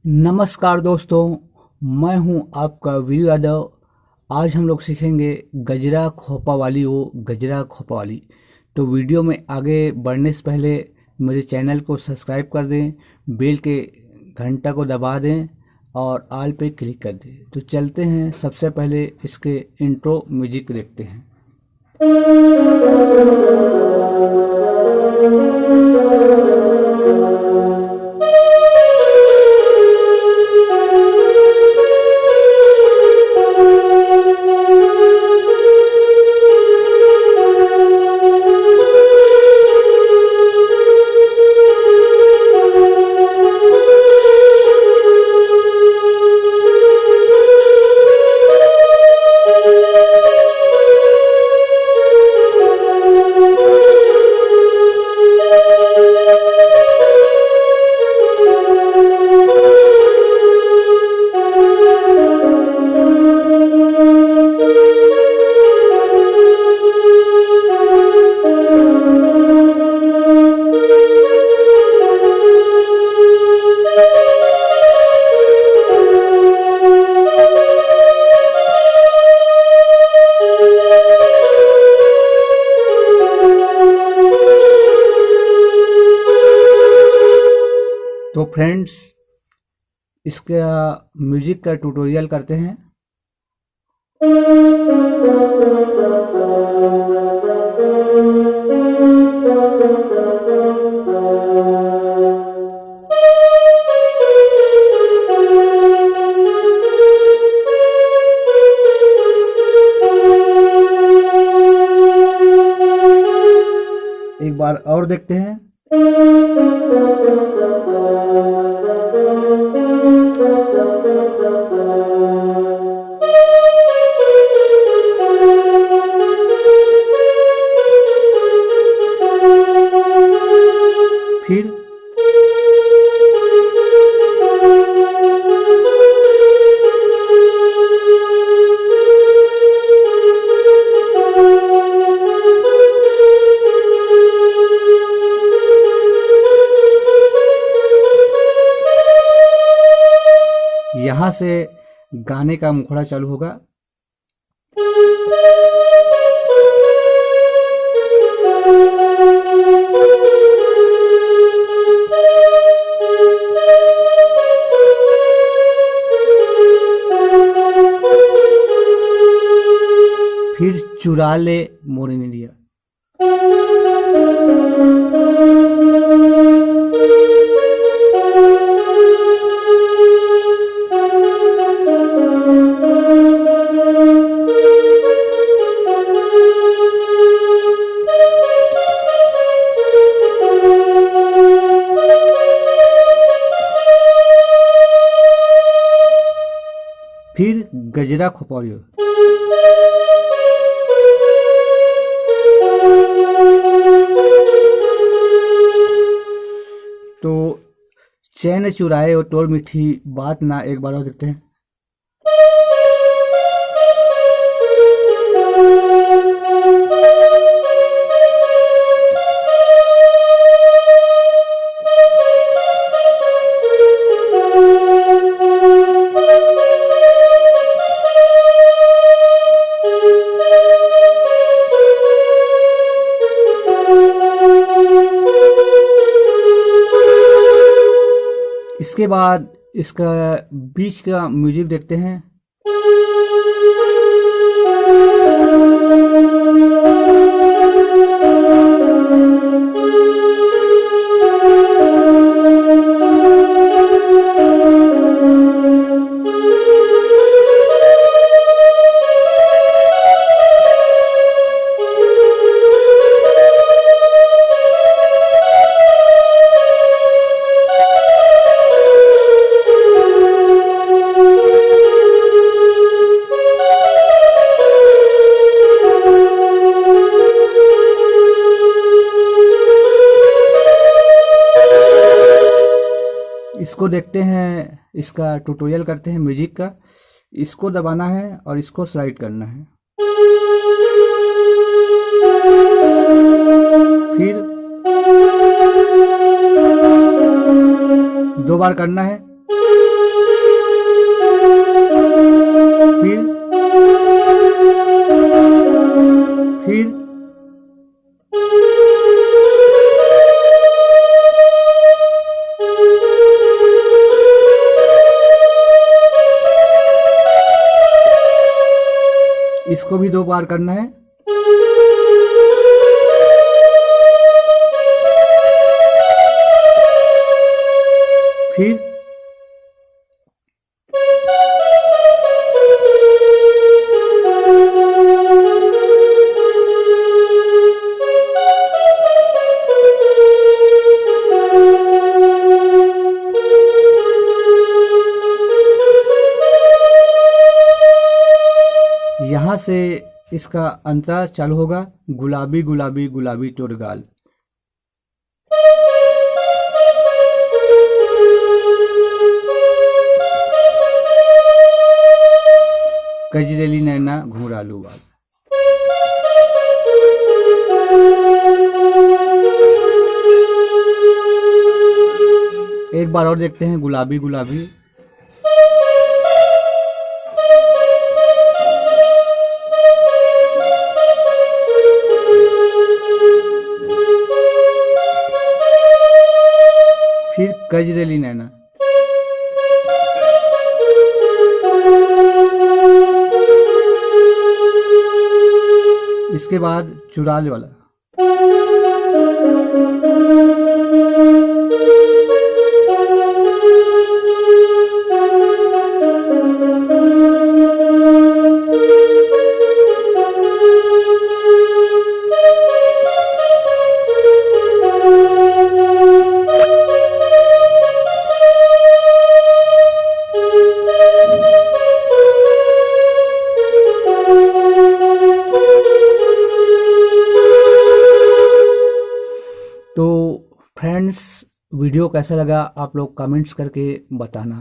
नमस्कार दोस्तों, मैं हूं आपका वीर यादव। आज हम लोग सीखेंगे गजरा खोपा वाली गजरा खोपा वाली। तो वीडियो में आगे बढ़ने से पहले मेरे चैनल को सब्सक्राइब कर दें, बेल के घंटा को दबा दें और ऑल पे क्लिक कर दें। तो चलते हैं, सबसे पहले इसके इंट्रो म्यूजिक देखते हैं। तो फ्रेंड्स, इसका म्यूजिक का ट्यूटोरियल करते हैं। एक बार और देखते हैं। फिर यहाँ से गाने का मुखड़ा चालू होगा। फिर चुरा ले मोरे ने लिया। फिर गजरा खोपारियो। तो चैन चुराए और टोर मीठी बात ना, एक बार और देखते हैं। इसके बाद इसका बीच का म्यूजिक देखते हैं। इसको देखते हैं, इसका ट्यूटोरियल करते हैं म्यूजिक का। इसको दबाना है और इसको स्लाइड करना है। फिर 2 बार करना है। फिर इसको भी 2 बार करना है। फिर यहाँ से इसका अंतरा चालू होगा, गुलाबी गुलाबी गुलाबी तोर गाल। कजरेली नैना घुंघरालू बाल। एक बार और देखते हैं, गुलाबी गुलाबी। फिर कजरेली नैना। इसके बाद चुराले वाला। तो फ्रेंड्स, वीडियो कैसा लगा आप लोग कमेंट्स करके बताना।